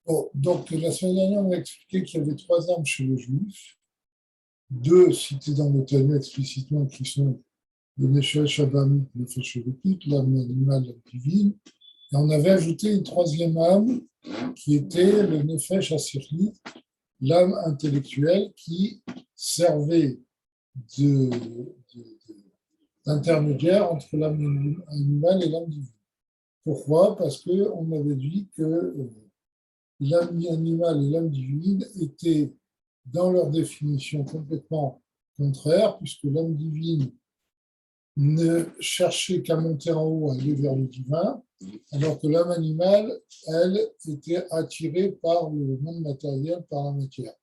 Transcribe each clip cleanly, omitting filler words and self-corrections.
Bon, donc, la semaine dernière, on a expliqué qu'il y avait trois âmes chez les Juifs, deux cités dans le Talmud explicitement, qui sont le Nefesh Abamit, le Nefesh Elokit, l'âme animale, l'âme divine. Et on avait ajouté une troisième âme qui était le Nefesh Asirli, l'âme intellectuelle qui servait d'intermédiaire entre l'âme animale et l'âme divine. Pourquoi? Parce qu'on avait dit que l'âme animale et l'âme divine étaient, dans leur définition, complètement contraires, puisque l'âme divine ne cherchait qu'à monter en haut, à aller vers le divin, alors que l'âme animale, elle, était attirée par le monde matériel, par la matière.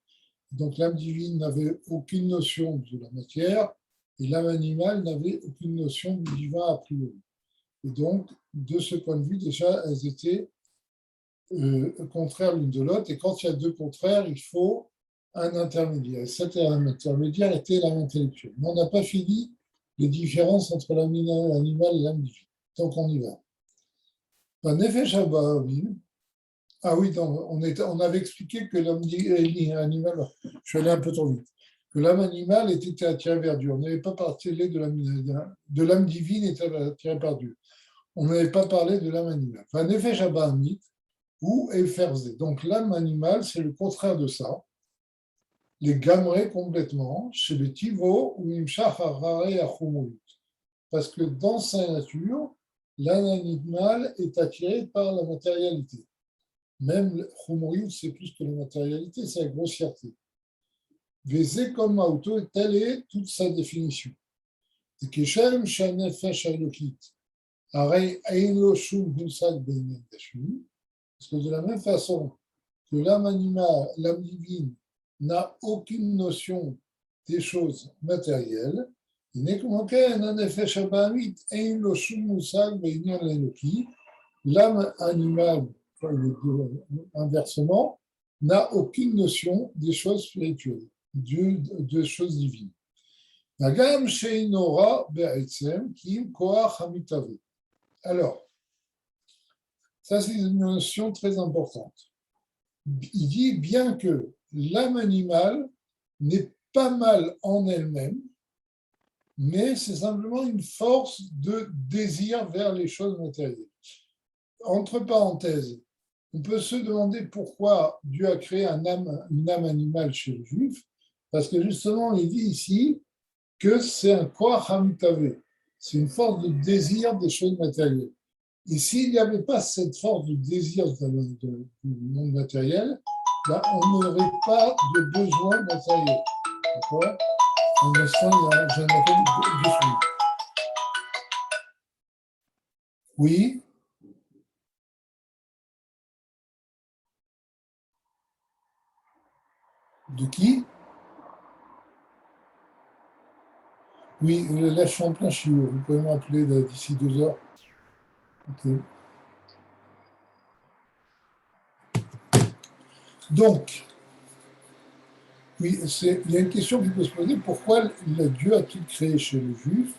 Donc l'âme divine n'avait aucune notion de la matière, et l'âme animale n'avait aucune notion du divin a priori. Et donc, de ce point de vue, déjà, elles étaient contraires l'une de l'autre, et quand il y a deux contraires, il faut un intermédiaire. Et cet intermédiaire était l'âme intellectuelle. Mais on n'a pas fini les différences entre l'âme animale et l'âme divine. Donc on y va. Ah oui, on avait expliqué que l'âme animale, je suis allé un peu trop vite, que l'âme animale était attirée vers Dieu. On n'avait pas parlé de l'âme divine était attirée par Dieu. On n'avait pas parlé de l'âme animale. Ou Eferzé. Donc l'âme animale, c'est le contraire de ça. Les gamrés complètement, chez les Tivo ou Imshach Harare Achumuyut. Parce que dans sa nature, l'âme animale est attirée par la matérialité. Même Chumuyut, c'est plus que la matérialité, c'est la grossièreté. Vezé comme auto, telle est toute sa définition. Et Keshem Shanefesh Elokit, Arei Eilo Shum Hulsak Beinen Dashmi. Parce que de la même façon que l'âme animale, l'âme divine, n'a aucune notion des choses matérielles, il n'est qu'un effet shabamit, l'âme animale, inversement, n'a aucune notion des choses spirituelles, des choses divines. Alors, ça, c'est une notion très importante. Il dit bien que l'âme animale n'est pas mal en elle-même, mais c'est simplement une force de désir vers les choses matérielles. Entre parenthèses, on peut se demander pourquoi Dieu a créé une âme animale chez le juif, parce que justement, il dit ici que c'est un koach hamitavé, c'est une force de désir des choses matérielles. Et s'il n'y avait pas cette force de désir du monde matériel, ben, on n'aurait pas de besoin matériel. D'accord? En instant, j'ai un appel de souris. Oui? De qui? Oui, là, je suis en plein chiot. Vous pouvez m'appeler d'ici 2 heures. Ok. Donc, oui, il y a une question qui peut se poser. Pourquoi Dieu a-t-il créé chez le juif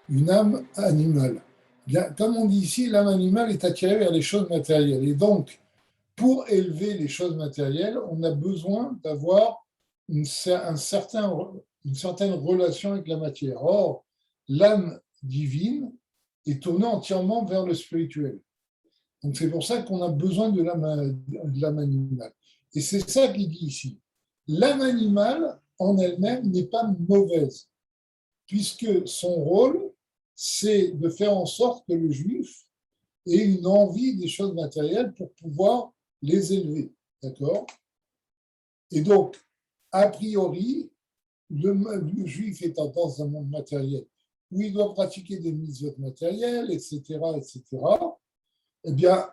une âme animale? Bien, comme on dit ici, l'âme animale est attirée vers les choses matérielles. Et donc, pour élever les choses matérielles, on a besoin d'avoir une certaine relation avec la matière. Or, l'âme divine est tournée entièrement vers le spirituel. Donc, c'est pour ça qu'on a besoin de l'âme animale. Et c'est ça qu'il dit ici. L'âme animale, en elle-même, n'est pas mauvaise, puisque son rôle, c'est de faire en sorte que le juif ait une envie des choses matérielles pour pouvoir les élever. D'accord? Et donc, a priori, le juif étant dans un monde matériel où il doit pratiquer des mitzvot matérielles, etc., eh bien,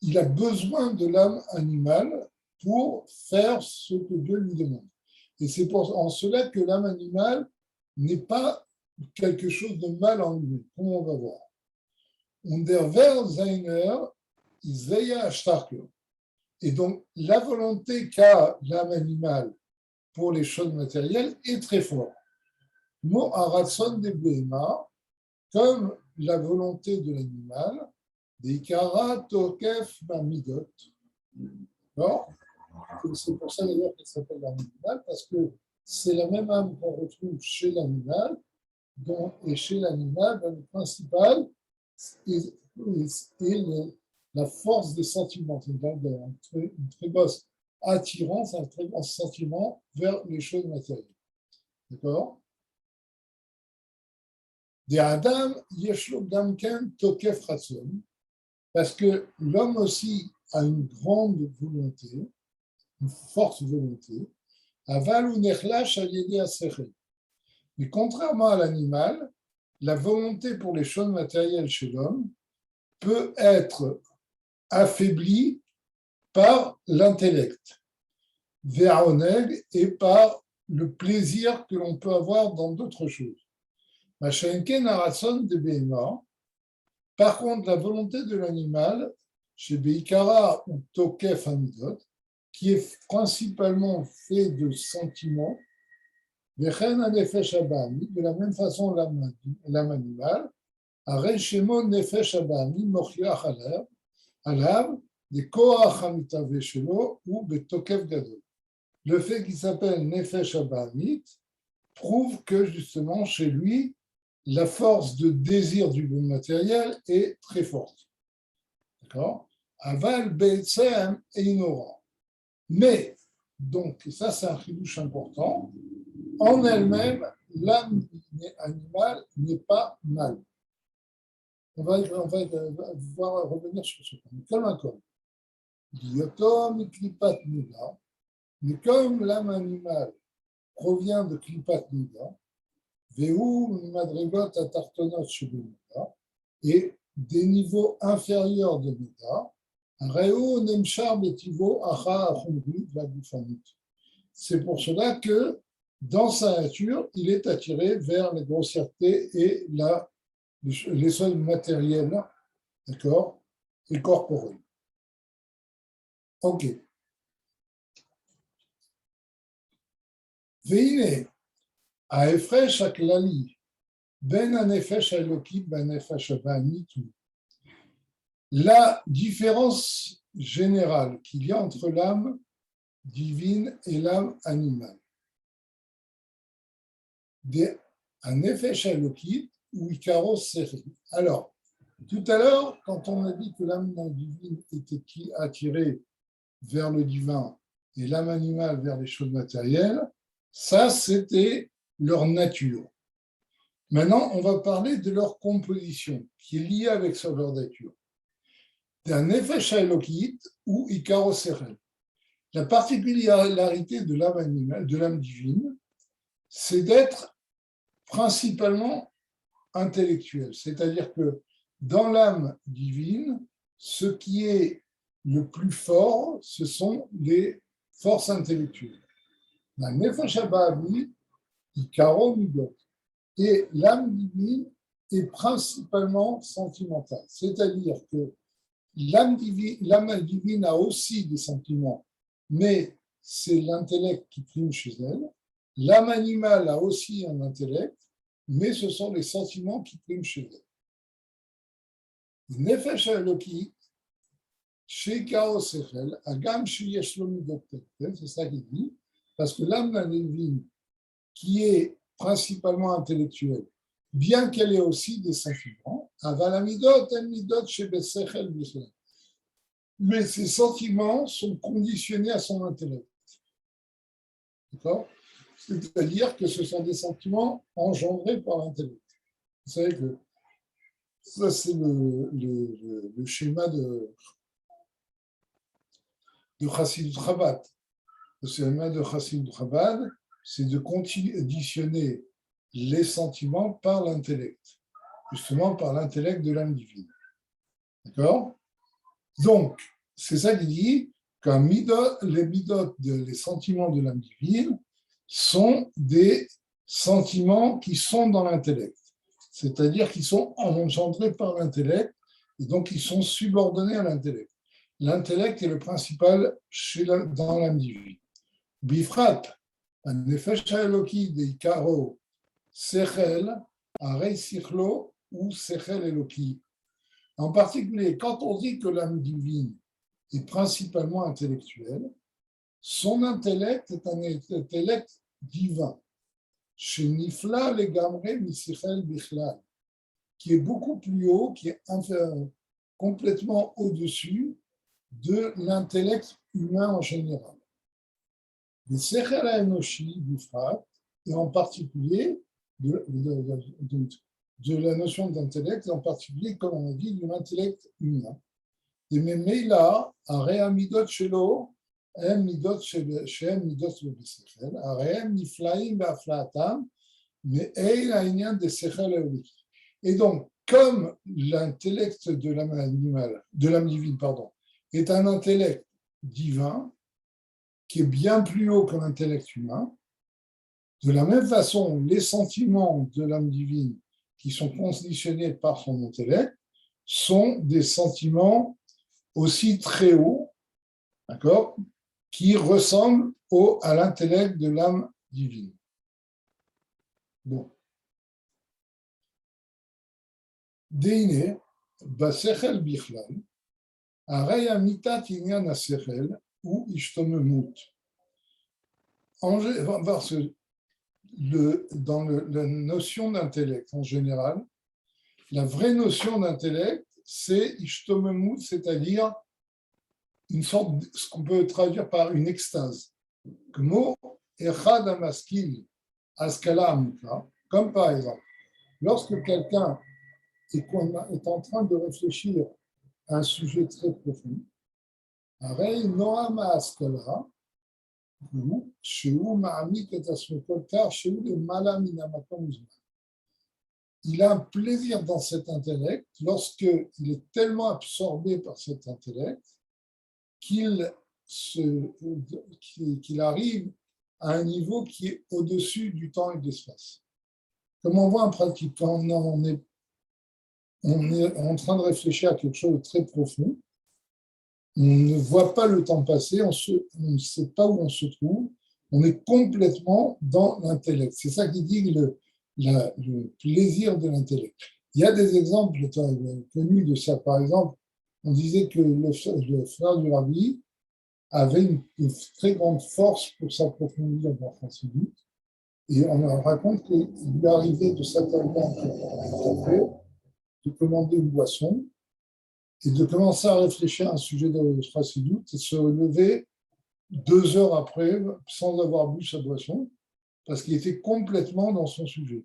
il a besoin de l'âme animale pour faire ce que Dieu lui demande. Et c'est en cela que l'âme animale n'est pas quelque chose de mal en lui, comme on va voir. Und der Wert seiner ist sehr stark. Et donc, la volonté qu'a l'âme animale pour les choses matérielles est très forte. Mo aratson de Behema, comme la volonté de l'animal, des Ikara Tokef Mamidot, D'accord. C'est pour ça d'ailleurs qu'elle s'appelle l'âme animale, parce que c'est la même âme qu'on retrouve chez l'animal, et chez l'animal, le principal est, la force des sentiments, c'est-à-dire une très basse attirance, un très grand sentiment vers les choses matérielles. D'accord. Des Adam, Yeshlo Gamken Tokef Ratson, parce que l'homme aussi a une grande volonté, une forte volonté, aval ou nechlash à l'aider à serrer. Mais contrairement à l'animal, la volonté pour les choses matérielles chez l'homme peut être affaiblie par l'intellect, ve'aoneg, et par le plaisir que l'on peut avoir dans d'autres choses. Machenken aratson de Behema. Par contre, la volonté de l'animal, chez Beikara ou Tokef Amidot, qui est principalement fait de sentiments, de la même façon l'âme animale, Areshemo Nefesh Abami Mochiach Alav, des Koach Hamitave Shelo ou Betokef Gadol. Le fait qu'il s'appelle Nefesh Abamit prouve que justement chez lui, la force de désir du bon matériel est très forte. D'accord. Aval Be'etzem et ignorant. Mais, donc, ça c'est un chidouche important, en elle-même, l'âme animale n'est pas mal. On va voir revenir sur ce point. Comme un corps. Mais comme l'âme animale provient de Klipat Nida, Vehu Madrigot Atartonot Shubimida, et des niveaux inférieurs de Nida, Reu Nemchar Betivo Acha Achumri Vagufanit. C'est pour cela que, dans sa nature, il est attiré vers les grossièretés et les soins matériels, d'accord, et corporels. Ok. Veine, ההפרש הכללי בין הנפש האלוקית והנפש הבהמית הוא la différence générale qu'il y a entre l'âme divine et l'âme animale. הנפש האלוקית הוא עיקרו שכל. Alors, tout à l'heure, quand on a dit que l'âme divine était attirée vers le divin et l'âme animale vers les choses matérielles, ça, c'était leur nature. Maintenant, on va parler de leur composition, qui est liée avec leur nature. D'un nefesh elokit ou ikaro sechel. La particularité de l'âme animale, de l'âme divine, c'est d'être principalement intellectuelle. C'est-à-dire que dans l'âme divine, ce qui est le plus fort, ce sont les forces intellectuelles. La nefesh abahami, ikaro midot. Et l'âme divine est principalement sentimentale. C'est-à-dire que l'âme divine a aussi des sentiments, mais c'est l'intellect qui prime chez elle. L'âme animale a aussi un intellect, mais ce sont les sentiments qui priment chez elle. Nefesh Eloki, chez Kao Sechel, Agam Sheyesh Lo Midot Tektel, c'est ça qu'il dit, parce que l'âme divine, qui est principalement intellectuelle, bien qu'elle ait aussi des sentiments, mais ces sentiments sont conditionnés à son intellect. D'accord. C'est-à-dire que ce sont des sentiments engendrés par l'intellect. Vous savez que ça, c'est le schéma de Chassidut Chabad. Le schéma de Chassidut Chabad, c'est de conditionner les sentiments par l'intellect, justement par l'intellect de l'âme divine. D'accord. Donc, c'est ça qu'il dit, que les sentiments de l'âme divine sont des sentiments qui sont dans l'intellect, c'est-à-dire qu'ils sont engendrés par l'intellect, et donc ils sont subordonnés à l'intellect. L'intellect est le principal dans l'âme divine. Bifrat, הנפש האלוקי דעיקרו שכל, הרי שכלו הוא שכל אלוקי. En particulier, quand on dit que l'âme divine est principalement intellectuel. Son intellect est un intellect divin, chez Nifla Legamre Misichel Bichlal, qui est beaucoup plus haut, qui est complètement au-dessus de l'intellect humain en général. Le Sechel Enoshi Bifrat, et en particulier de la notion d'intellect, en particulier, comme on a dit, de l'intellect humain. Et même là, Area Midot Shelo, Midot Shem Midot Sechel, Area Niflaim Baflatam, mais Eil Aïnian de Sechel Eoliki. Et donc, comme l'intellect de l'âme animale, de l'âme divine, pardon, est un intellect divin qui est bien plus haut que l'intellect humain, de la même façon, les sentiments de l'âme divine qui sont conditionnés par son intellect sont des sentiments aussi très hauts, d'accord, qui ressemblent à l'intellect de l'âme divine. Bon. Deine, basechel bichlal, arei amitat inyan asechel ou ishtomemut. Parce que dans la notion d'intellect en général, la vraie notion d'intellect, c'est ishtomemut, c'est-à-dire une sorte, ce qu'on peut traduire par une extase. Kmo echad amaskil askala amuka, comme par exemple, lorsque quelqu'un est en train de réfléchir à un sujet très profond, arei noam askala, il a un plaisir dans cet intellect lorsqu'il est tellement absorbé par cet intellect qu'il arrive à un niveau qui est au-dessus du temps et de l'espace. Comme on voit en pratique, quand on est en train de réfléchir à quelque chose de très profond, on ne voit pas le temps passer, on ne sait pas où on se trouve, on est complètement dans l'intellect. C'est ça qui dit le plaisir de l'intellect. Il y a des exemples connus de ça. Par exemple, on disait que le frère du Rabbi avait une très grande force pour s'approfondir dans Chassidut, et on raconte qu'il lui arrivait de s'attarder un café, de commander une boisson, et de commencer à réfléchir à un sujet de Chassidut et se lever 2 heures après sans avoir bu sa boisson, parce qu'il était complètement dans son sujet.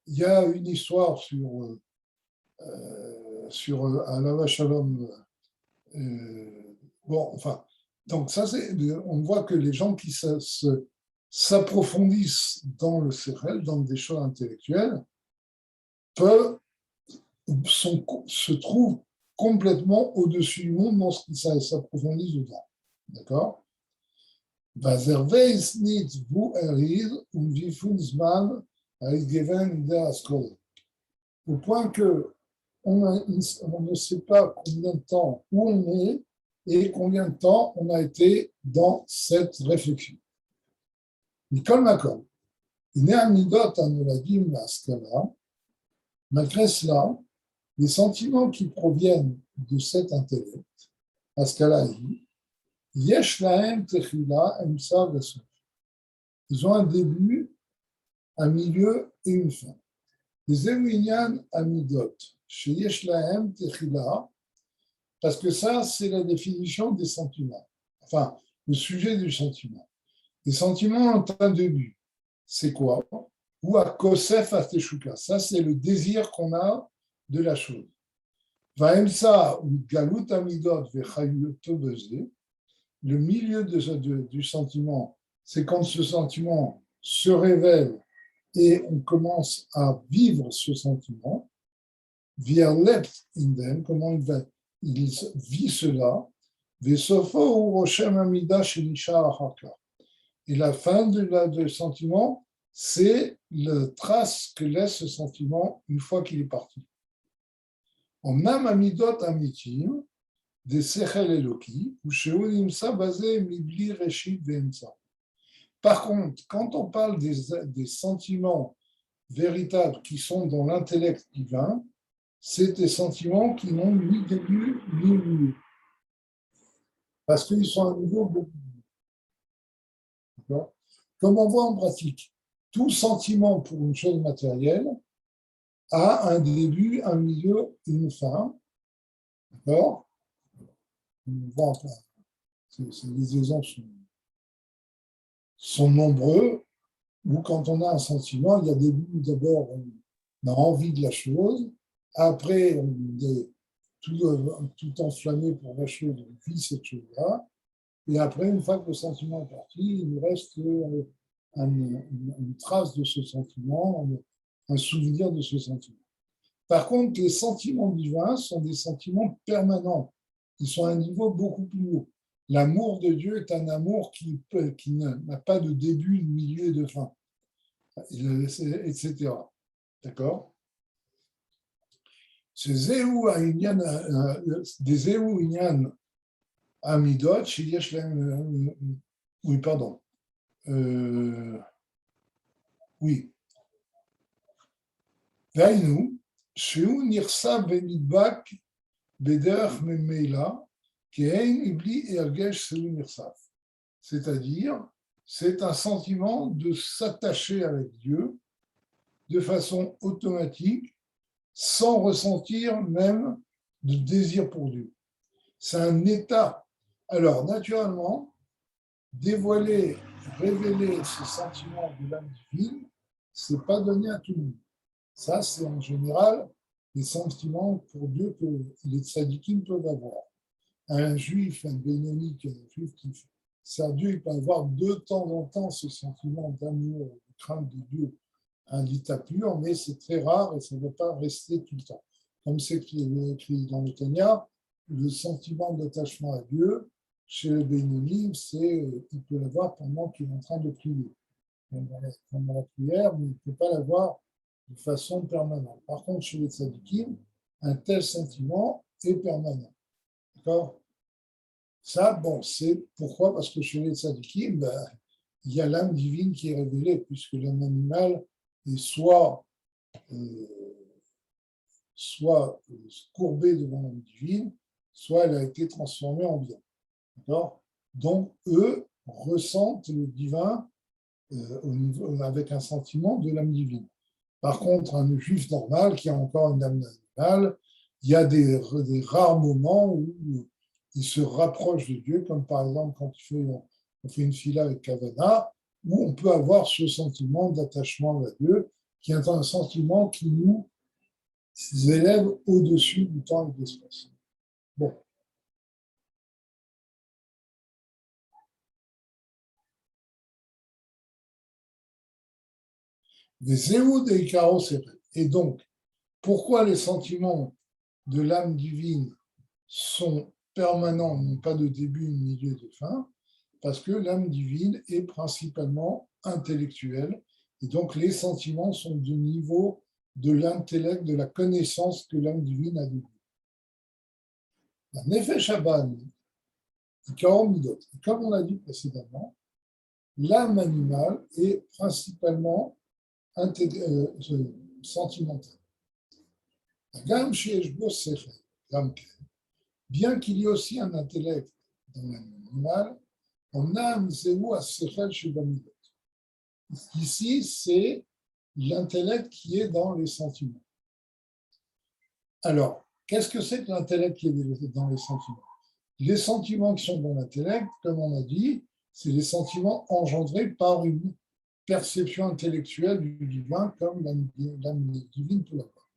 Il y a une histoire sur Alava Shalom. Bon, enfin, donc ça, on voit que les gens qui s'approfondissent dans le Sechel, dans des choses intellectuelles, se trouvent complètement au-dessus du monde dans ce qui s'approfondit dedans. D'accord? Au point que on ne sait pas combien de temps où on est et combien de temps on a été dans cette réflexion. Nicole Macron, une amidot anoladim la scala, malgré cela, les sentiments qui proviennent de cet intellect, la scala yesh lahem techila emsa v'sof. Ils ont un début, un milieu et une fin. Les éminyan amidot, chez yesh lahem techila, parce que ça, c'est la définition des sentiments. Enfin, le sujet du sentiment. Les sentiments ont un début. C'est quoi? Ou à kosef ateshuka. Ça, c'est le désir qu'on a de la chose. Vaemsa ou galut amidot vechayuto bezé. Le milieu du sentiment, c'est quand ce sentiment se révèle et on commence à vivre ce sentiment. Via lept indem, comment il vit cela. Vesofo ou roshem amida shenisha achaka. Et la fin du sentiment, c'est la trace que laisse ce sentiment une fois qu'il est parti. Omnam amidot amitim, des sechel eloki, ou sheunimsa basé mibli reshit ve'emsa. Par contre, quand on parle des sentiments véritables qui sont dans l'intellect divin, c'est des sentiments qui n'ont ni début ni milieu. parce qu'ils sont à un niveau beaucoup. D'accord. Comme on voit en pratique, tout sentiment pour une chose matérielle a un début, un milieu et une fin. D'accord. On voit enfin, les exemples sont nombreux, où quand on a un sentiment, il y a des buts, d'abord, on a envie de la chose, après, on est tout enflammé pour la chose, on vit cette chose-là, et après, une fois que le sentiment est parti, il nous reste une trace de ce sentiment, un souvenir de ce sentiment. Par contre, les sentiments divins sont des sentiments permanents. Ils sont à un niveau beaucoup plus haut. L'amour de Dieu est un amour qui n'a pas de début, de milieu et de fin, etc. D'accord. C'est des Zéhou Inyan Amidot, oui, pardon. Oui. Vainu, Sheu Nirsa Benidbak, Beder Memeila, Kein Ibli Ergesh Sheu Nirsaf. C'est-à-dire, c'est un sentiment de s'attacher avec Dieu de façon automatique, sans ressentir même de désir pour Dieu. C'est un état. Alors, naturellement, dévoiler, révéler ce sentiment de l'âme divine, ce n'est pas donné à tout le monde. Ça, c'est en général les sentiments pour Dieu que les tzadikim peuvent avoir. Un juif, un bénonique, un juif qui sert Dieu, il peut avoir de temps en temps ce sentiment d'amour, de crainte de Dieu, un l'état pur, mais c'est très rare et ça ne va pas rester tout le temps. Comme c'est écrit dans le Tanya, le sentiment d'attachement à Dieu, chez le bénonique, il peut l'avoir pendant qu'il est en train de prier. Pendant la prière, mais il ne peut pas l'avoir de façon permanente. Par contre, chez les tzadikim, un tel sentiment est permanent. D'accord. Ça, bon, c'est pourquoi? Parce que chez les tzadikim, il y a l'âme divine qui est révélée, puisque l'âme animale est soit courbée devant l'âme divine, soit elle a été transformée en bien. D'accord. Donc, eux ressentent le divin avec un sentiment de l'âme divine. Par contre, un juif normal qui a encore une âme animale, il y a des rares moments où il se rapproche de Dieu, comme par exemple quand on fait une fila avec Kavana, où on peut avoir ce sentiment d'attachement à Dieu, qui est un sentiment qui nous élève au-dessus du temps et de l'espace. Bon. Des éhouds et Ikaros. Et donc, pourquoi les sentiments de l'âme divine sont permanents, n'ont pas de début, de milieu, de fin? Parce que l'âme divine est principalement intellectuelle, et donc les sentiments sont du niveau de l'intellect, de la connaissance que l'âme divine a de Dieu. La Nefesh Haba'anit, comme on l'a dit précédemment, l'âme animale est principalement sentimentale. Bien qu'il y ait aussi un intellect dans l'âme animale, on a un zéro à sechel chez Bamidot. Ici, c'est l'intellect qui est dans les sentiments. Alors, qu'est-ce que c'est que l'intellect qui est dans les sentiments? Les sentiments qui sont dans l'intellect, comme on a dit, c'est les sentiments engendrés par une perception intellectuelle du divin, comme l'âme divine peut l'avoir.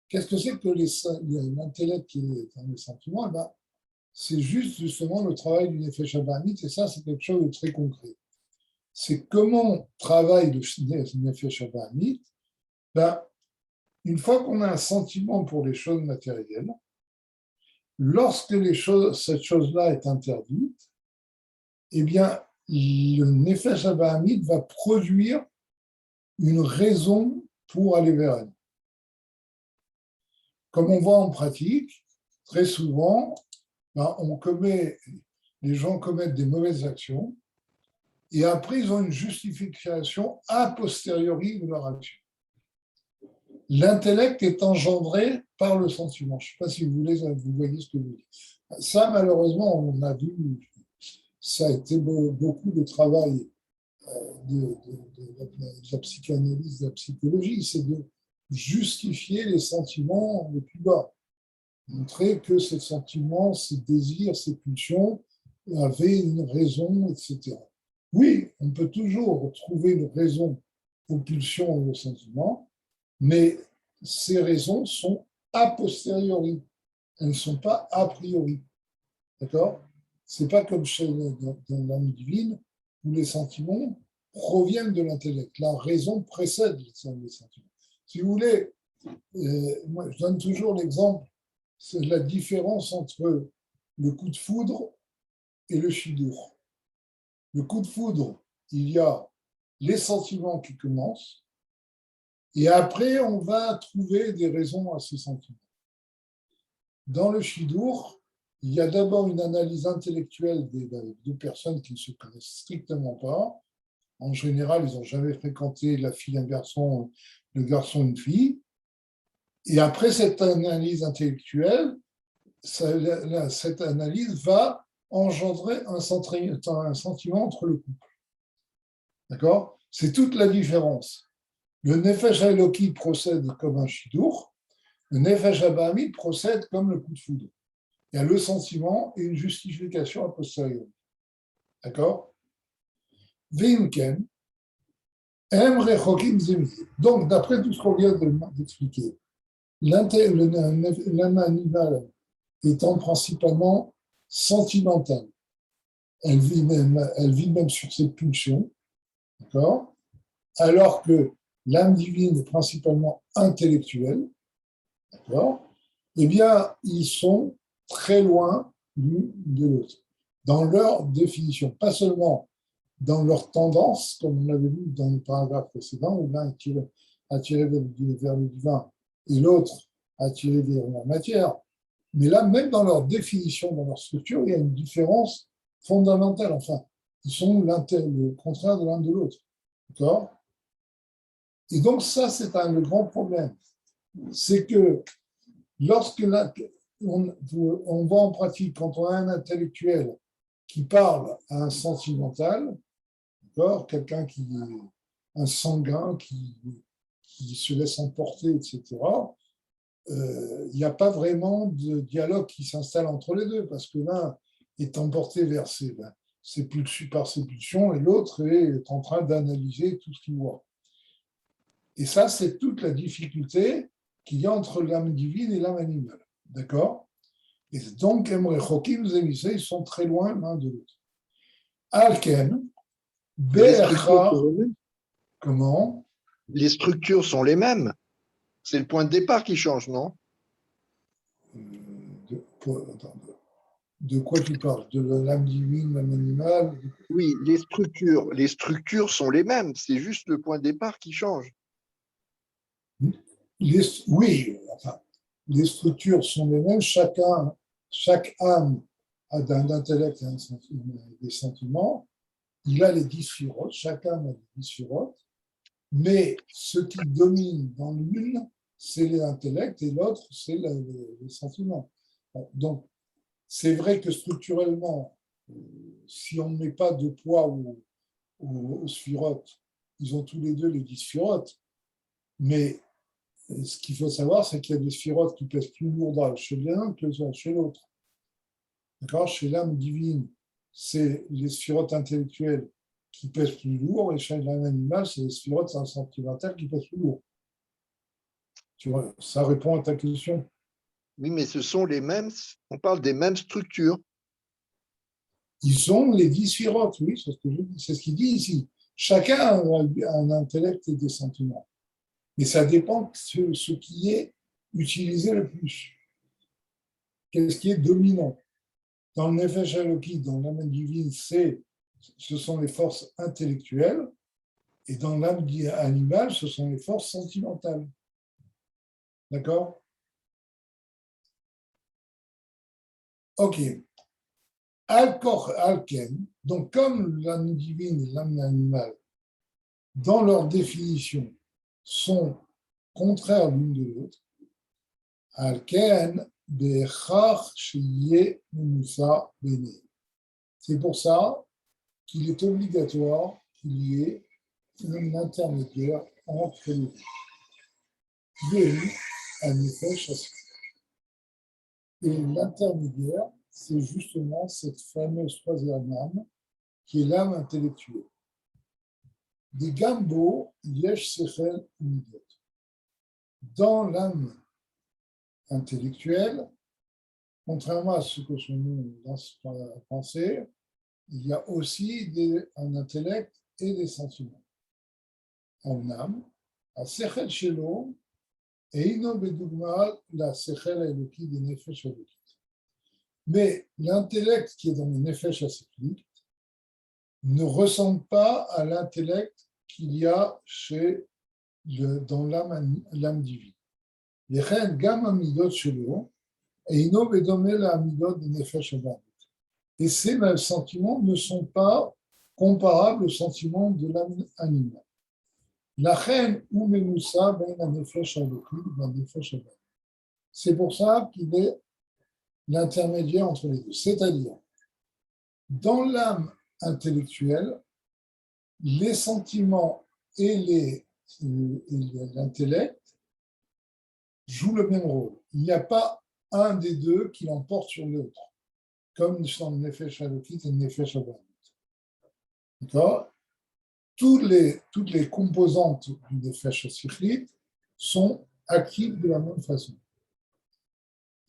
Qu'est-ce que c'est que l'intellect qui est dans les sentiments? C'est juste justement le travail du Nefesh Haba'anit, et ça, c'est quelque chose de très concret. C'est comment travaille le Nefesh Haba'anit. Une fois qu'on a un sentiment pour les choses matérielles, lorsque cette chose-là est interdite, eh bien, le Nefesh Haba'anit va produire une raison pour aller vers elle. Comme on voit en pratique, très souvent, les gens commettent des mauvaises actions et après, ils ont une justification a posteriori de leur action. L'intellect est engendré par le sentiment. Je ne sais pas si vous voyez ce que je veux dire. Ça, malheureusement, on a vu, ça a été beaucoup de travail de la psychanalyse, de la psychologie, c'est de justifier les sentiments les plus bas, montrer que ces sentiments, ces désirs, ces pulsions avaient une raison, etc. Oui, on peut toujours trouver une raison aux pulsions et aux sentiments, mais ces raisons sont a posteriori, elles ne sont pas a priori. D'accord? C'est pas comme dans l'âme divine où les sentiments proviennent de l'intellect. La raison précède les sentiments. Si vous voulez, moi, je donne toujours l'exemple, c'est la différence entre le coup de foudre et le chidour. Le coup de foudre, il y a les sentiments qui commencent, et après, on va trouver des raisons à ces sentiments. Dans le chidour, il y a d'abord une analyse intellectuelle des deux personnes qui ne se connaissent strictement pas. En général, ils n'ont jamais fréquenté la fille un garçon, le garçon une fille. Et après cette analyse intellectuelle, cette analyse va engendrer un sentiment entre le couple. D'accord? C'est toute la différence. Le Nefesh Eloki procède comme un chidour, le Nefesh Abami procède comme le coup de foudre. Il y a le sentiment et une justification a posteriori. D'accord? Vimken, donc, d'après tout ce qu'on vient d'expliquer, l'âme animale étant principalement sentimentale, elle vit même sur ses pulsions, d'accord? Alors que l'âme divine est principalement intellectuelle, d'accord? Eh bien, ils sont très loin l'une de l'autre dans leur définition, pas seulement dans leur tendance, comme on l'avait vu dans le paragraphe précédent, où l'un est attiré vers le divin et l'autre attiré vers la matière, mais là, même dans leur définition, dans leur structure, il y a une différence fondamentale. Enfin, ils sont le contraire de l'un de l'autre. D'accord? Et donc, ça, c'est le grand problème. C'est que lorsque on voit en pratique, quand on a un intellectuel qui parle à un sentimental, d'accord, quelqu'un qui est un sanguin, qui se laisse emporter, etc., il n'y a pas vraiment de dialogue qui s'installe entre les deux, parce que l'un est emporté vers par ses pulsions et l'autre est en train d'analyser tout ce qu'il voit. Et ça, c'est toute la difficulté qu'il y a entre l'âme divine et l'âme animale. D'accord? Et donc, Emrechokim, ils sont très loin l'un de l'autre. Alken, Be'echa, comment? Les structures sont les mêmes. C'est le point de départ qui change, non? De quoi tu parles? De l'âme divine, l'âme animale? Oui, les structures sont les mêmes. C'est juste le point de départ qui change. Oui, enfin, les structures sont les mêmes. Chaque âme a un intellect et des sentiments. Il a les 10 sphirotes, chaque âme a les 10 sphirotes. Mais ce qui domine dans l'une, c'est l'intellect et l'autre, c'est les sentiments. Donc, c'est vrai que structurellement, si on ne met pas de poids aux sphirotes, ils ont tous les deux les 10 sphirotes. Mais ce qu'il faut savoir, c'est qu'il y a des sphirotes qui pèsent plus lourd chez l'un que chez l'autre. D'accord? Chez l'âme divine, c'est les sphirotes intellectuelles qui pèsent plus lourd, et chez l'âme animale, c'est les sphirotes sentimentales qui pèsent plus lourd. Tu vois, ça répond à ta question. Oui, mais ce sont les mêmes, on parle des mêmes structures. Ils sont les 10 sphirotes, oui, c'est ce que je dis, c'est ce qu'il dit ici. Chacun a un intellect et des sentiments. Mais ça dépend de ce qui est utilisé le plus. Qu'est-ce qui est dominant? Dans le Nefesh Eloki, dans l'âme divine, ce sont les forces intellectuelles, et dans l'âme animale, ce sont les forces sentimentales. D'accord? Ok. Alken, donc comme l'âme divine et l'âme animale, dans leur définition, sont contraires l'une de l'autre, Alken, בהכרח שיהיה ממוסה ביניהם. C'est pour ça qu'il est obligatoire qu'il y ait un intermédiaire entre les deux. Il y a eu un effet chassé. Et l'intermédiaire, c'est justement cette fameuse troisième âme qui est l'âme intellectuelle. Des gambo, yesh sechel midot. Dans l'âme intellectuelle, contrairement à ce que son nom laisse penser, il y a aussi un intellect et des sentiments. En âme, à sechel shelo, et ino bedugma la sechel eloki des nefesh eloki. Mais l'intellect qui est dans le nefesh haseklit ne ressemble pas à l'intellect qu'il y a dans l'âme divine. לכן גם המידות שלו אינו בדומה לעמידות בנפש הבאמית. Et ces mêmes sentiments ne sont pas comparables aux sentiments de l'âme animale. לכן הוא ממוסה בין הנפש האלוקית והנפש הבאמית. C'est pour ça qu'il est l'intermédiaire entre les deux. C'est-à-dire, dans l'âme intellectuelle, les sentiments et l'intellect jouent le même rôle. Il n'y a pas un des deux qui l'emporte sur l'autre, comme dans le nefesh halokit et le nefesh abamit. D'accord ? Toutes les composantes du nefesh hasiklit sont actives de la même façon.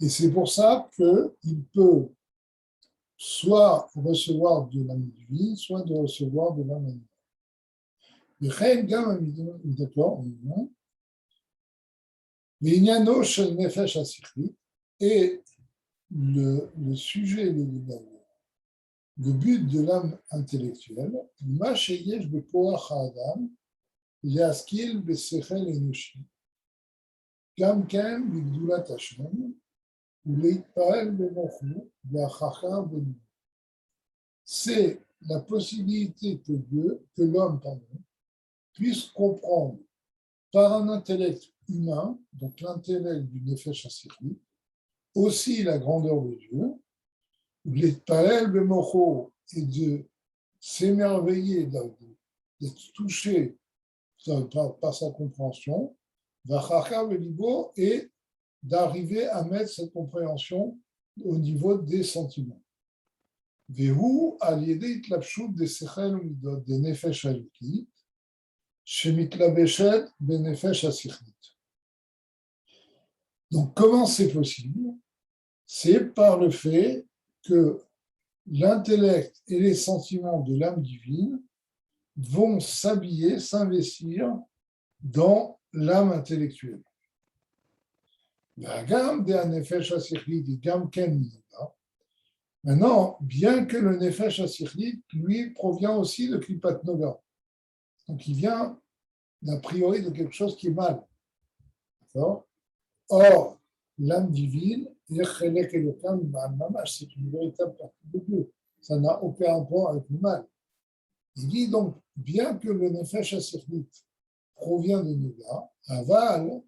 Et c'est pour ça qu'il peut soit recevoir de l'âme divine, soit de recevoir de l'âme animale. D'accord, L'inyano shel nefesh hasiklit, et le sujet, le but de l'âme intellectuelle, ma sheyesh bekoach ha'adam, le'askil besechel enoshi, gam ken b'gdulat Hashem, ou le'itpael bemochu, ve'achachar benou. C'est la possibilité que l'homme puisse comprendre par un intellect humain, donc l'intellect du nefesh hasiklit, aussi la grandeur de Dieu, l'itpael bemocho, et de s'émerveiller, d'être touché par sa compréhension, v'achachar belibo, et d'arriver à mettre cette compréhension au niveau des sentiments. Vehu al yedei itlapshut de sechel umidot de nefesh halukit, shemitlabeshet benefesh hasiklit. Donc, comment c'est possible ? C'est par le fait que l'intellect et les sentiments de l'âme divine vont s'habiller, s'investir dans l'âme intellectuelle. Maintenant, bien que le nefesh hasiklit, lui, provient aussi de Klipat Noga. Donc, il vient d'a priori de quelque chose qui est mal. D'accord ? Or, l'âme divine, c'est une véritable partie de Dieu. Ça n'a aucun rapport avec le mal. Il dit donc, bien que le nefesh hasiklit provient de Noga, aval,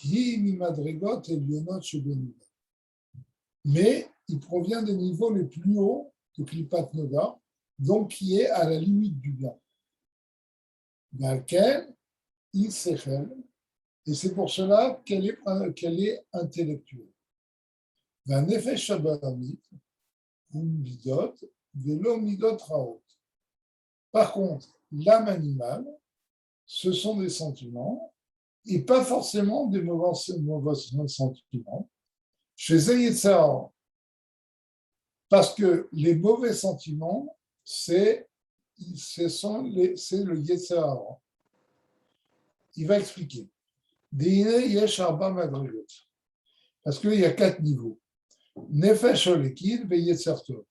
hi mi madrigot elionot shebenoga. Mais il provient des niveaux les plus hauts de Klipat Noga, donc qui est à la limite du bien. Dans lequel il s'échelle, et c'est pour cela qu'elle est intellectuelle. La nefesh habamit, ou midot, velo midot raot. Par contre, l'âme animale, ce sont des sentiments, et pas forcément des mauvais sentiments. Chez Yetzirah, parce que les mauvais sentiments, c'est le Yetzirah. Il va expliquer. Parce qu'il y a 4 niveaux. Nefesh Elokin ve Yetzer Tov.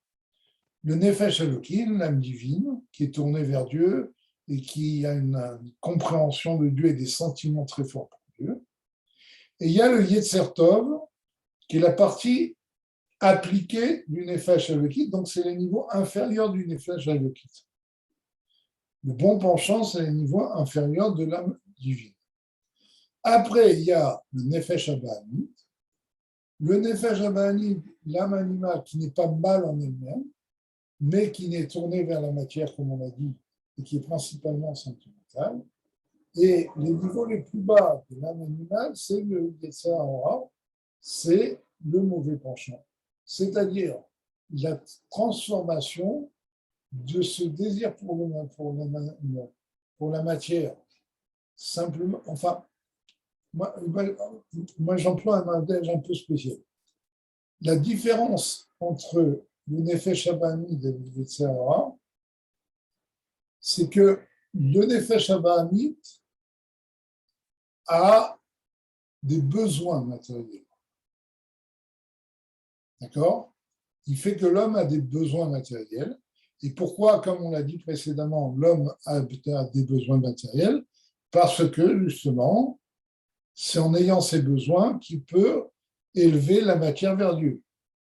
Le Nefesh Elokin, l'âme divine, qui est tournée vers Dieu et qui a une compréhension de Dieu et des sentiments très forts pour Dieu. Et il y a le Yetzer Tov, qui est la partie appliquée du Nefesh Elokin, donc c'est les niveaux inférieurs du Nefesh Elokin. Le bon penchant, c'est les niveaux inférieurs de l'âme divine. Après, il y a le Nefesh Habamit, Le Nefesh Abahami, l'âme animale qui n'est pas mal en elle-même, mais qui n'est tournée vers la matière, comme on l'a dit, et qui est principalement sentimentale. Et les niveaux les plus bas de l'âme animale, c'est le Yetzer Hara, c'est le mauvais penchant. C'est-à-dire la transformation de ce désir pour la matière. Simplement, enfin, moi j'emploie un langage un peu spécial. La différence entre le Nefesh Abahami et le Yetzer Hara, c'est que le Nefesh Abahami a des besoins matériels. D'accord? Il fait que l'homme a des besoins matériels. Et pourquoi, comme on l'a dit précédemment, l'homme a des besoins matériels? Parce que, justement, c'est en ayant ces besoins qu'il peut élever la matière vers Dieu,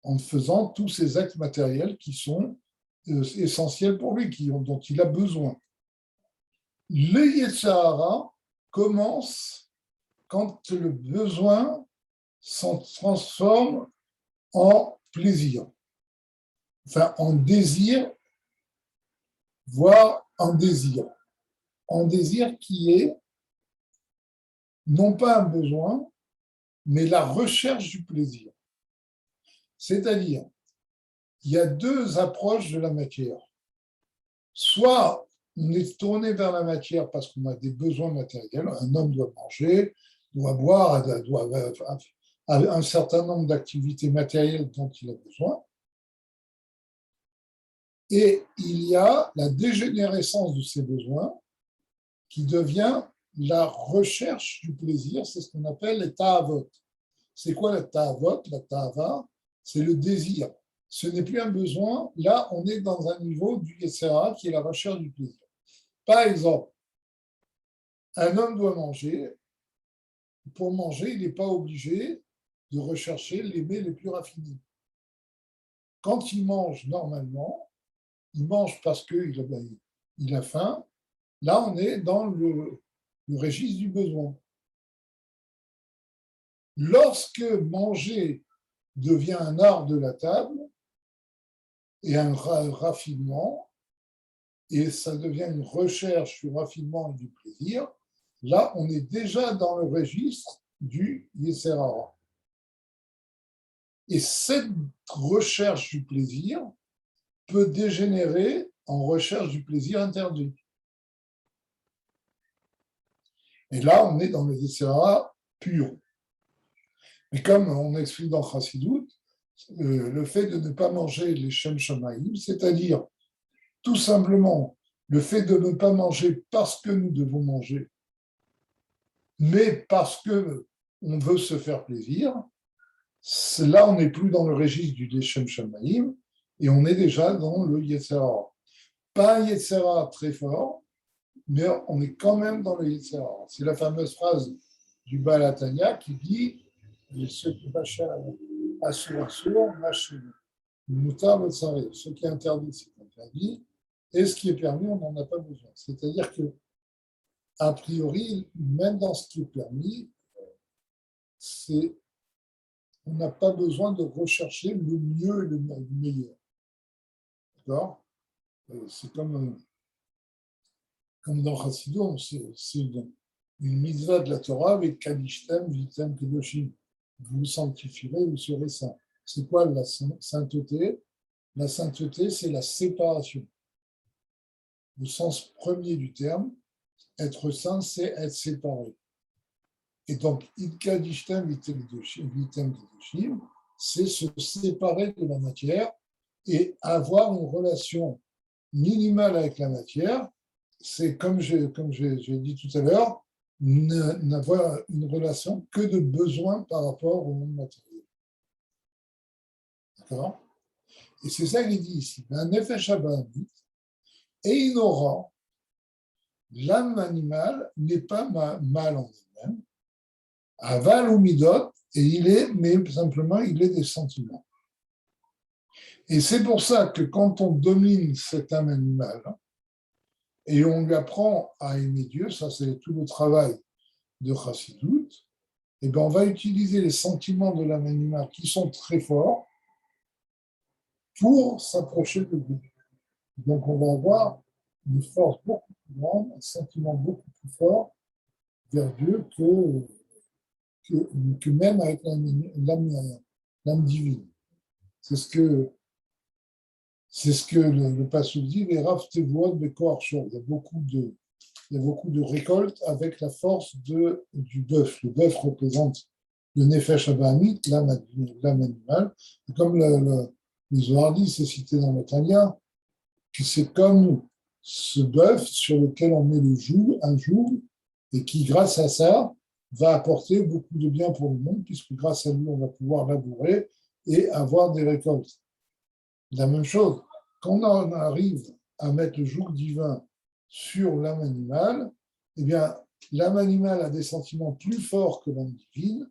en faisant tous ces actes matériels qui sont essentiels pour lui, dont il a besoin. Le Yetzer Hara commence quand le besoin s'en transforme en plaisir, enfin en désir, voire en désir qui est non pas un besoin, mais la recherche du plaisir. C'est-à-dire, il y a deux approches de la matière. Soit on est tourné vers la matière parce qu'on a des besoins matériels, un homme doit manger, doit boire, doit un certain nombre d'activités matérielles dont il a besoin. Et il y a la dégénérescence de ces besoins qui devient la recherche du plaisir, c'est ce qu'on appelle les ta'avot. C'est quoi la ta'avot? La ta'ava, c'est le désir. Ce n'est plus un besoin, là on est dans un niveau du Yetzer Hara qui est la recherche du plaisir. Par exemple, un homme doit manger. Pour manger, il n'est pas obligé de rechercher les mets les plus raffinés. Quand il mange normalement, il mange parce qu'il a faim. Là, on est dans le registre du besoin. Lorsque manger devient un art de la table et un raffinement, et ça devient une recherche du raffinement et du plaisir, là, on est déjà dans le registre du Yetzer Hara. Et cette recherche du plaisir peut dégénérer en recherche du plaisir interdit. Et là, on est dans le Yetzer Hara pur. Mais comme on explique dans Chassidut, le fait de ne pas manger les Shem Shamaïm, c'est-à-dire tout simplement le fait de ne pas manger parce que nous devons manger, mais parce qu'on veut se faire plaisir, là, on n'est plus dans le registre du Leshem Shamaïm et on est déjà dans le Yetzer Hara. Pas un Yetzer Hara très fort, mais on est quand même dans le Yetzer Hara. C'est la fameuse phrase du Baal HaTanya qui dit ce qui est interdit, c'est interdit, et ce qui est permis, on n'en a pas besoin. C'est-à-dire que, a priori, même dans ce qui est permis, on n'a pas besoin de rechercher le mieux et le meilleur. D'accord? C'est comme dans Chassidut, c'est une mitzvah de la Torah avec Kadishtem, Vitem, Kedoshim. Vous vous sanctifierez, vous serez saints. C'est quoi la sainteté? La sainteté, c'est la séparation. Au sens premier du terme, être saint, c'est être séparé. Et donc, Kadishtem, Vitem, Kedoshim, c'est se séparer de la matière et avoir une relation minimale avec la matière. C'est comme j'ai dit tout à l'heure, n'avoir une relation que de besoin par rapport au monde matériel. D'accord? Et c'est ça qu'il dit ici. Un Nefesh Abahami, et il aura, l'âme animale n'est pas mal en elle-même, aval ou midot, mais simplement il est des sentiments. Et c'est pour ça que quand on domine cette âme animale, et on lui apprend à aimer Dieu, ça c'est tout le travail de Chassidut, eh bien, on va utiliser les sentiments de l'âme animale qui sont très forts pour s'approcher de Dieu. Donc, on va avoir une force beaucoup plus grande, un sentiment beaucoup plus fort vers Dieu que même avec l'âme divine. C'est ce que le passage dit, les Rav Tevuot Bekor Shor. Il y a beaucoup de récoltes avec la force du bœuf. Le bœuf représente le Nefesh Abahamit, l'âme animale. Et comme le Zohar dit, c'est cité dans le Tanya, que c'est comme ce bœuf sur lequel on met le joug un joug et qui, grâce à ça, va apporter beaucoup de bien pour le monde, puisque grâce à lui, on va pouvoir labourer et avoir des récoltes. La même chose, quand on arrive à mettre le joug divin sur l'âme animale, eh bien, l'âme animale a des sentiments plus forts que l'âme divine,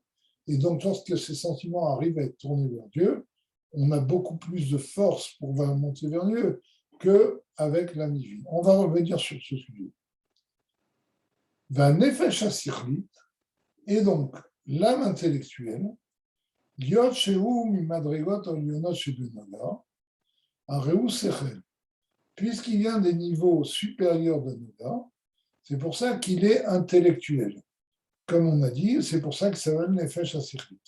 et donc lorsque ces sentiments arrivent à être tournés vers Dieu, on a beaucoup plus de force pour monter vers Dieu qu'avec l'âme divine. On va revenir sur ce sujet. Va nefesh asirlit, et donc l'âme intellectuelle, liot shehu mi madrigot olionot shebenoga, areu sechel, puisqu'il vient des niveaux supérieurs de Noga, c'est pour ça qu'il est intellectuel. Comme on a dit, c'est pour ça que ça s'appelle Nefesh Asirlit.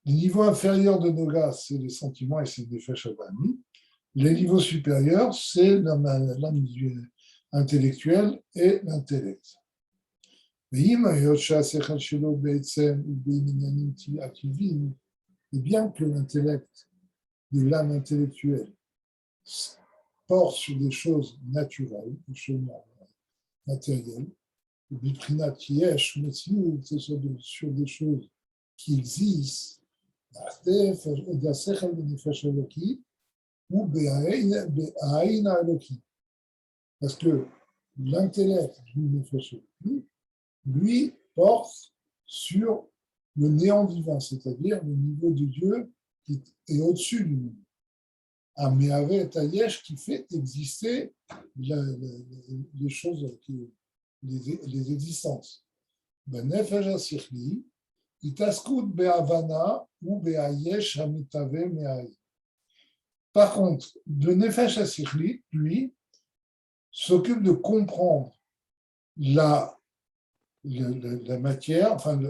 Les niveaux inférieurs de Noga, c'est les sentiments et c'est Nefesh Abami. Les niveaux supérieurs, c'est l'âme intellectuelle et l'intellect. Et bien que l'intellect de l'âme intellectuelle porte sur des choses naturelles, des choses matérielles, Biprinat Yesh, c'est sur des choses qui existent, ou Be'aïna Eloki. Parce que l'intellect du Nefesh Eloki, lui, porte sur le néant divin, c'est-à-dire le niveau de Dieu qui est au-dessus du monde. Un Me'ave Tayesh qui fait exister les choses, les existences. Ben Nefesh HaSichli, Itaskut Be'avana ou Be'ayesh Hamitave Me'aï. Par contre, le Nefesh HaSichli, lui, s'occupe de comprendre la matière, enfin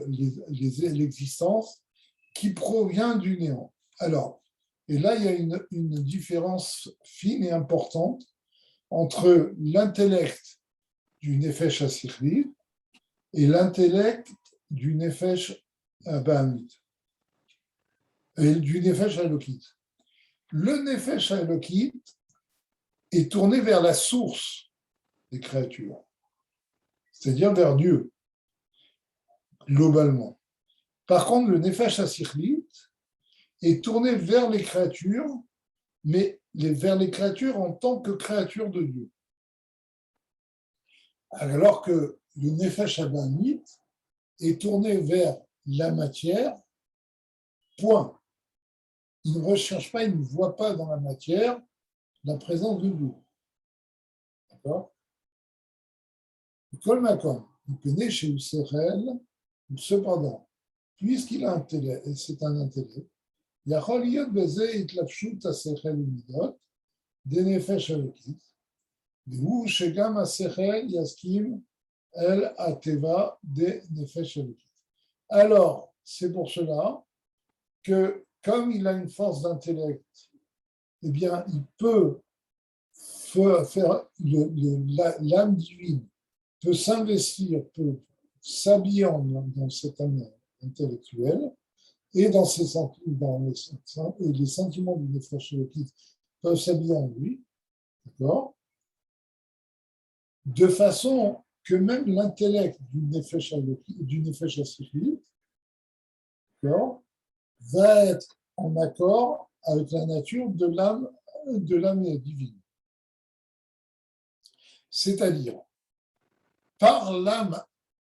l'existence qui provient du néant. Alors, et là, il y a une différence fine et importante entre l'intellect du Nefesh HaSichli et l'intellect du Nefesh Abahamit et du Nefesh Elokit. Le Nefesh Elokit est tourné vers la source des créatures, c'est-à-dire vers Dieu, globalement. Par contre, le Nefesh HaSichli est tourné vers les créatures, mais vers les créatures en tant que créatures de Dieu. Alors que le Nefesh Abahamit est tourné vers la matière, point. Il ne recherche pas, il ne voit pas dans la matière la présence de Dieu. D'accord? Kol Makom, il connaît chez Userel, cependant, puisqu'il a un intellect, et c'est un intellect, יכול להיות בזה התלבשות השכל ומידות, דנפש אלוקית, והוא שגם השכל יסכים אל הטבע דנפש אלוקית. Alors, c'est pour cela que, comme il a une force d'intellect, eh bien, il peut faire l'âme divine, peut s'investir, peut s'habiller dans cette âme intellectuelle, et dans les sentiments du Nefesh Elokit peuvent s'habiller en lui, d'accord, de façon que même l'intellect du Nefesh HaSichli, d'accord, va être en accord avec la nature de l'âme divine. C'est-à-dire, par l'âme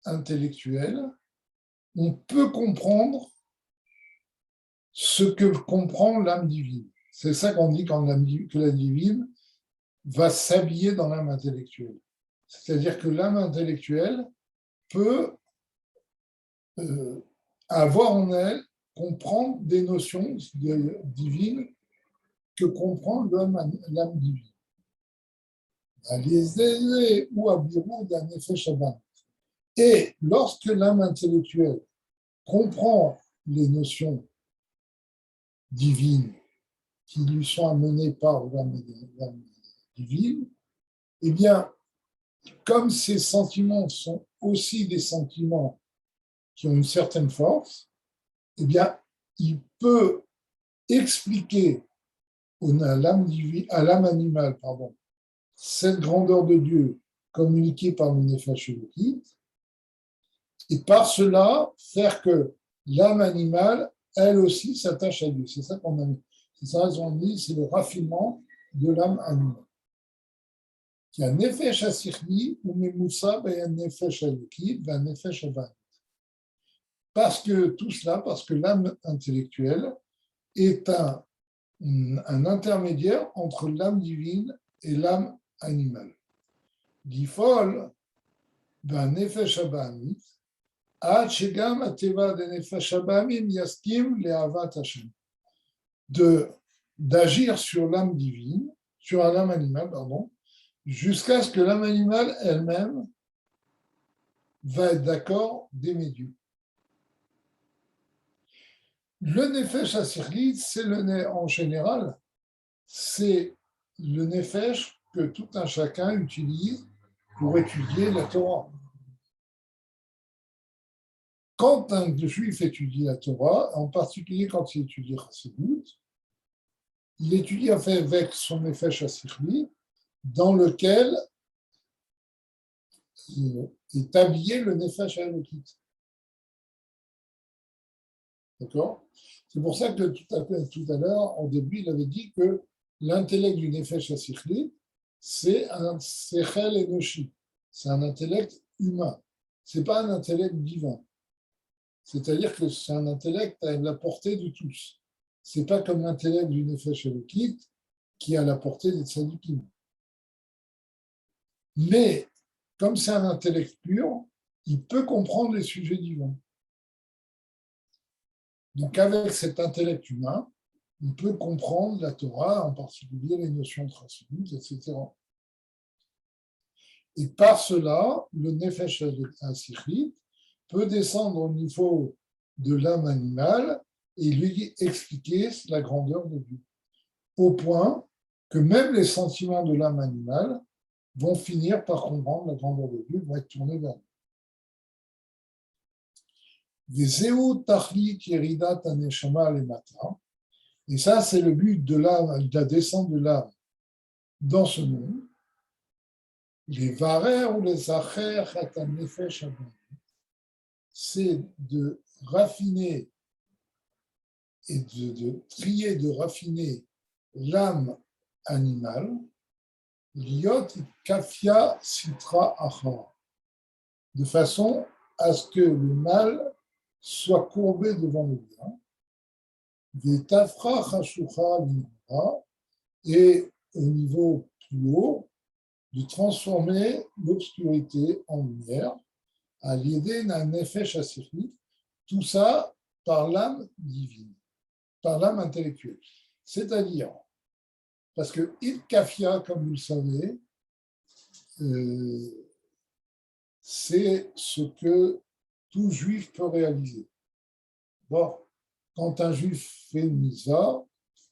intellectuelle, on peut comprendre ce que comprend l'âme divine. C'est ça qu'on dit que la divine va s'habiller dans l'âme intellectuelle. C'est-à-dire que l'âme intellectuelle peut à avoir en elle, comprendre des notions divines que comprend l'âme divine. Ou à bureau d'un effet Shabbat. Et lorsque l'âme intellectuelle comprend les notions divines qui lui sont amenées par l'âme divine, eh bien, comme ces sentiments sont aussi des sentiments qui ont une certaine force, eh bien, il peut expliquer à l'âme animale, cette grandeur de Dieu communiquée par le Nefesh Elokit, et par cela faire que l'âme animale, elle aussi, s'attache à Dieu. C'est ça qu'on a mis. C'est ça qu'on dit, c'est le raffinement de l'âme animale. Il y a un Nefesh Asirli, ou Memoussa, il y a un Nefesh Elokit, un Nefesh Aban. Parce que l'âme intellectuelle est un intermédiaire entre l'âme divine et l'âme animale. L'ifol, ben nefesh abamit, ad shegam ateva de nefesh abamim yaskim le'avat Hashem. D'agir sur l'âme divine, sur l'âme animale, jusqu'à ce que l'âme animale elle-même va être d'accord d'aimer Dieu. Le nefesh asirlit, c'est en général, c'est le nefesh que tout un chacun utilise pour étudier la Torah. Quand un juif étudie la Torah, en particulier quand il étudie Chassidut, il étudie avec son nefesh asirli, dans lequel est habillé le nefesh elokit. D'accord? C'est pour ça que tout à l'heure, au début, il avait dit que l'intellect du nefesh asirli, c'est un sechel enoshi, c'est un intellect humain, c'est pas un intellect divin. C'est-à-dire que c'est un intellect à la portée de tous. C'est pas comme l'intellect du nefesh elokit qui est à la portée des tzadikim. Mais comme c'est un intellect pur, il peut comprendre les sujets divins. Donc avec cet intellect humain, il peut comprendre la Torah, en particulier les notions de Chassidut, etc. Et par cela, le nefesh asirli peut descendre au niveau de l'âme animale et lui expliquer la grandeur de Dieu. Au point que même les sentiments de l'âme animale vont finir par comprendre la grandeur de Dieu, vont être tournés vers lui. Et ça, c'est le but de la descente de l'âme dans ce monde. Les varer ou les acher, c'est de raffiner et de trier, de raffiner l'âme animale, liot kafia sitra achar, de façon à ce que le mal soit courbé devant le bien, des tafra chashucha linra, et au niveau plus haut, de transformer l'obscurité en lumière, à l'idée d'un nefesh asirli, tout ça par l'âme divine, par l'âme intellectuelle. C'est-à-dire, parce que il kafia, comme vous le savez, c'est ce que tout juif peut réaliser. Bon, quand un juif fait une mitzvah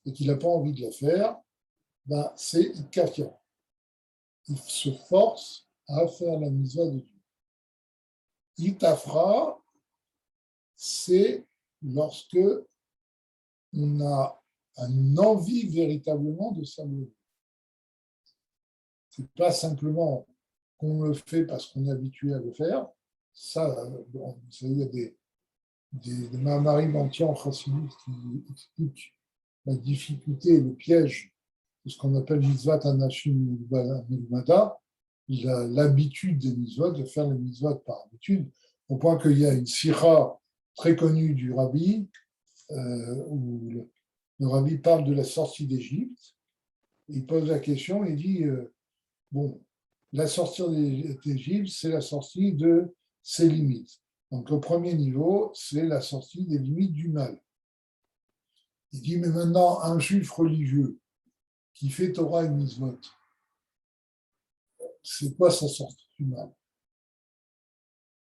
et qu'il n'a pas envie de la faire, ben c'est il kafia. Il se force à faire la mitzvah de Dieu. Itafra, c'est lorsque on a une envie véritablement de s'améliorer. Ce n'est pas simplement qu'on le fait parce qu'on est habitué à le faire. Ça, bon, vous savez, il y a des mamarim entiers en chassidut qui expliquent la difficulté et le piège de ce qu'on appelle mitzvat anashim milmada, l'habitude des mitzvot, de faire les mitzvot par habitude, au point qu'il y a une sira très connue du rabbi, où le rabbi parle de la sortie d'Égypte. Il pose la question, il dit, bon, la sortie d'Égypte, c'est la sortie de ses limites. Donc, le premier niveau, c'est la sortie des limites du mal. Il dit, mais maintenant, un juif religieux qui fait Torah et Mitzvot, c'est quoi sa sortie du mal?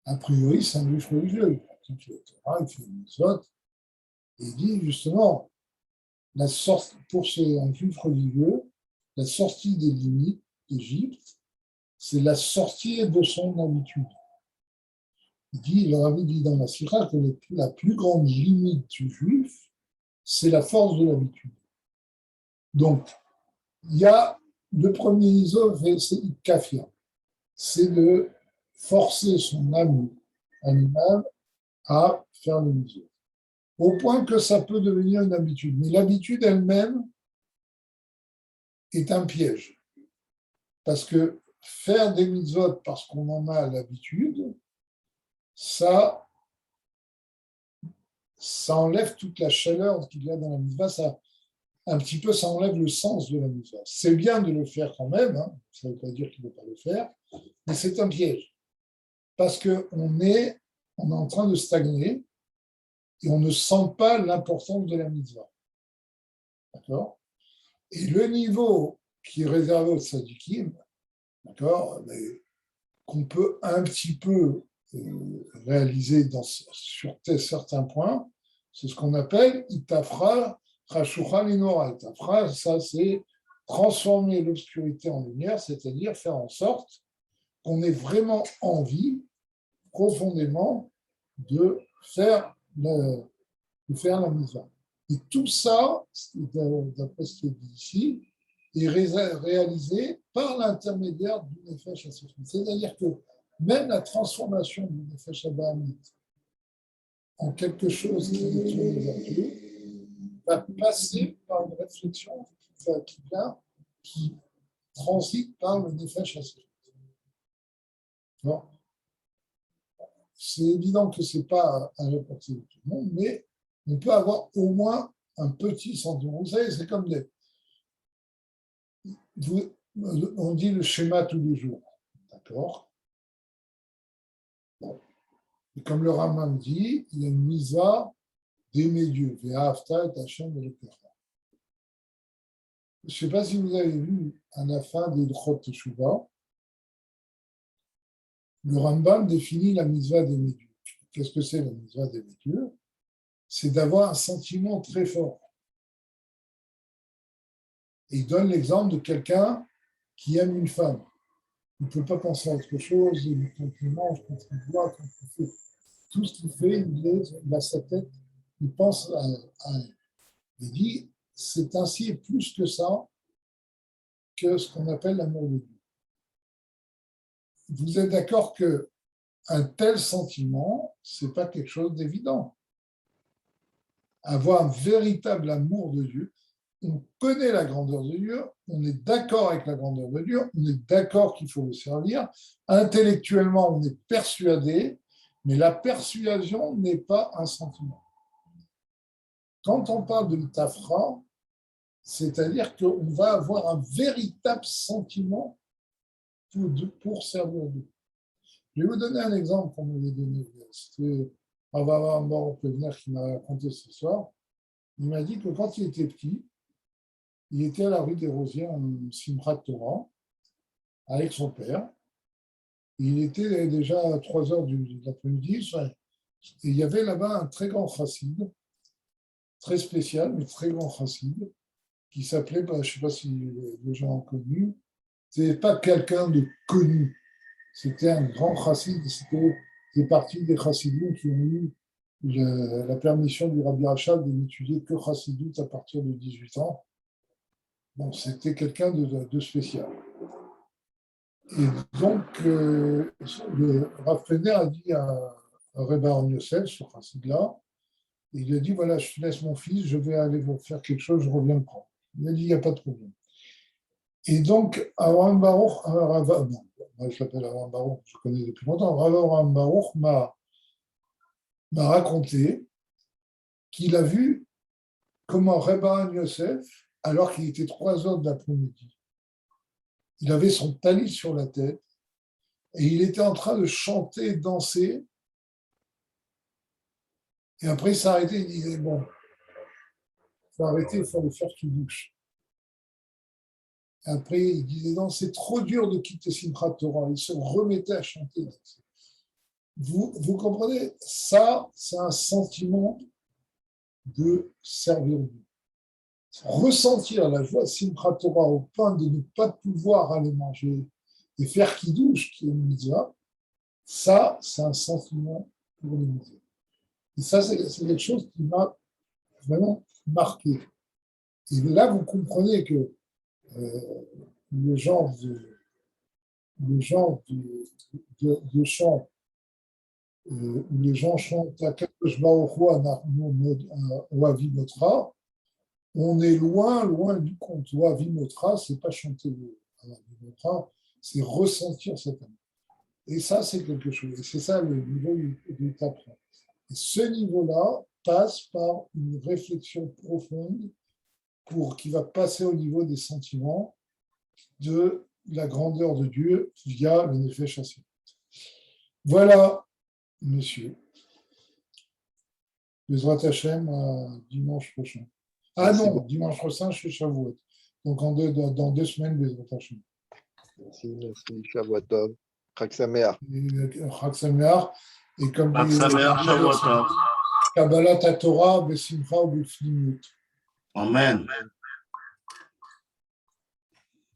A priori, c'est un juif religieux. Il fait Torah, il fait Mitzvot. Et il dit, justement, pour un juif religieux, la sortie des limites d'Égypte, c'est la sortie de son habitude. Il leur avait dit dans la Sira que la plus grande limite du juif, c'est la force de l'habitude. Donc, il y a le premier niveau, c'est kafia, c'est de forcer son âme animale à faire le mitzvot. Au point que ça peut devenir une habitude. Mais l'habitude elle-même est un piège. Parce que faire des mitzvot parce qu'on en a l'habitude, ça enlève toute la chaleur qu'il y a dans la mitzvah, ça enlève le sens de la mitzvah. C'est bien de le faire quand même, hein, ça ne veut pas dire qu'il ne faut pas le faire, mais c'est un piège. Parce qu'on est en train de stagner et on ne sent pas l'importance de la mitzvah. D'accord? Et le niveau qui est réservé aux tzadikim, d'accord, mais qu'on peut un petit peu réaliser sur certains points, c'est ce qu'on appelle itafra rashoucha linora. Itafra, ça c'est transformer l'obscurité en lumière, c'est-à-dire faire en sorte qu'on ait vraiment envie profondément de faire la mitzvah. Et tout ça, d'après ce qui est dit ici, est réalisé par l'intermédiaire du Nefesh HaSefrit. C'est-à-dire que même la transformation du Nefesh Abahamite en quelque chose qui est tourné vers Dieu va passer par une réflexion qui transite par le Nefesh HaSefrit. C'est évident que ce n'est pas à la portée de tout le monde, mais on peut avoir au moins un petit sentiment. Vous savez, c'est comme on dit le schéma tous les jours, d'accord? Bon. Et comme le Rambam dit, il y a une misa d'aimer Dieu, Ve'ahavta et Hashem Elokecha. Je ne sais pas si vous avez vu à la fin des D'Chot Teshuvah, le Rambam définit la mitzvah d'aimer Dieu. Qu'est-ce que c'est la mitzvah d'aimer Dieu? C'est d'avoir un sentiment très fort. Et il donne l'exemple de quelqu'un qui aime une femme. Il ne peut pas penser à autre chose, quand il mange, quand il boit, quand il fait. Tout ce qu'il fait, il a sa tête, il pense à elle. Il dit, c'est ainsi et plus que ça que ce qu'on appelle l'amour de Dieu. Vous êtes d'accord qu'un tel sentiment, ce n'est pas quelque chose d'évident. Avoir un véritable amour de Dieu, on connaît la grandeur de Dieu, on est d'accord avec la grandeur de Dieu, on est d'accord qu'il faut le servir. Intellectuellement, on est persuadé, mais la persuasion n'est pas un sentiment. Quand on parle de l'itafra, c'est-à-dire qu'on va avoir un véritable sentiment pour servir Dieu. Je vais vous donner un exemple qu'on m'avait donné. C'était Avraham Baruch qui m'a raconté ce soir. Il m'a dit que quand il était petit, il était à la rue des Rosiers en Simchat Torah avec son père. Il était déjà à 3 heures de l'après-midi. Et il y avait là-bas un très grand chassid, très spécial, mais très grand chassid, qui s'appelait, je ne sais pas si les gens ont connu, ce n'était pas quelqu'un de connu, c'était un grand chassid, c'était partie des chassidim qui ont eu la permission du Rabbi Rachab de n'étudier que chassidout à partir de 18 ans. Bon, c'était quelqu'un de spécial. Et donc, le Rav Feder a dit à Rebbe Aaron Yosef, ce chassid-là, il lui a dit, voilà, je te laisse mon fils, je vais aller vous faire quelque chose, je reviens le prendre. Il a dit, il n'y a pas de problème. Et donc, Avraham Baruch, moi je l'appelle Avraham Baruch, je connais depuis longtemps, Avraham Baruch m'a raconté qu'il a vu comment Rebbe Aaron Yosef, alors qu'il était 3 heures de l'après-midi, il avait son talit sur la tête et il était en train de chanter, danser Et après, il s'est arrêté, il disait, bon, il faut arrêter, il faut aller faire tout douche. Après, il disait, non, c'est trop dur de quitter Simchat Torah. Il se remettait à chanter. Vous comprenez? Ça, c'est un sentiment de servir Dieu. Ressentir la joie de Simchat Torah au point de ne pas pouvoir aller manger et faire kidouche, qui est une mitzvah, ça, c'est un sentiment pour les mitzvahs. Et ça, c'est quelque chose qui m'a vraiment marqué. Et là, vous comprenez que le genre de chant où les gens chantent à Kadosh Baruch Hu, Oavi Motra, on est loin, loin du compte. Oavi Motra, c'est pas chanter Oavi Motra, c'est ressentir cet amour. Et ça, c'est quelque chose. Et c'est ça le niveau du t'apprends. Et ce niveau-là passe par une réflexion profonde qui va passer au niveau des sentiments de la grandeur de Dieu via le Nefesh Hashem. Voilà, monsieur. Bezrat Hashem dimanche prochain. Ah Merci non, beaucoup. dimanche prochain, je suis Shavuot. Donc dans 2 semaines, Bezrat Hashem. Merci, Shavuot Tov. Chag Sameach. Chag Sameach. Et comme Chag Sameach, Shavuot Tov. Kabbalat Torah, Besimcha ou Befnimut. Amen.